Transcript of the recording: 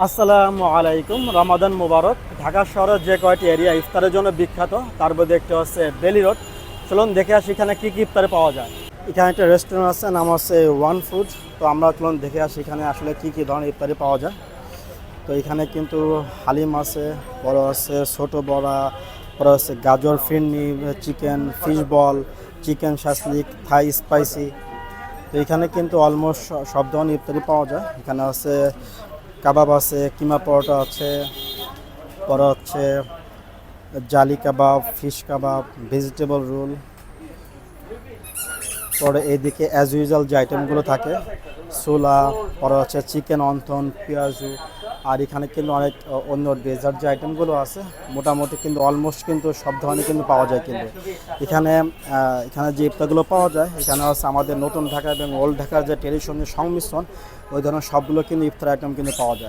আসসালামু আলাইকুম। রমাদান মুবারক। ঢাকা শহরের যে কয়টি এরিয়া ইফতারের জন্য বিখ্যাত তার মধ্যে একটি হচ্ছে বেলি রোড। চলুন দেখে আসি এখানে কী কী ইফতারে পাওয়া যায়। এখানে একটা রেস্টুরেন্ট আছে, নাম হচ্ছে ওয়ান ফুড। তো আমরা চলুন দেখে আসি এখানে আসলে কী কী ধরনের ইফতারি পাওয়া যায়। তো এখানে কিন্তু হালিম আছে, বড় আছে, ছোটো বড়া, বড় আছে গাজর ফিরনি, chicken fish ball, chicken shashlik, Thai spicy. তো এখানে কিন্তু অলমোস্ট সব ধরনের ইফতারি পাওয়া যায়। এখানে আছে কাবাব আছে, কিমা পরোটা আছে, পরে হচ্ছে জালি কাবাব, ফিশ কাবাব, ভেজিটেবল রোল। পরে এইদিকে অ্যাজ ইউজুয়াল যে আইটেমগুলো থাকে, ছোলা, পরে হচ্ছে চিকেন অন্থন, পেঁয়াজু। আর এখানে কিন্তু অনেক অন্য ডেজার্ট যে আইটেমগুলো আছে মোটামুটি কিন্তু অলমোস্ট কিন্তু সব ধরনের কিন্তু পাওয়া যায়। কিন্তু এখানে এখানে যে ইফতারগুলো পাওয়া যায় এখানে হচ্ছে আমাদের নতুন ঢাকা এবং ওল্ড ঢাকার যে ট্রেডিশনের সংমিশ্রণ, ওই ধরনের সবগুলো কিন্তু ইফতার আইটেম কিন্তু পাওয়া যায়।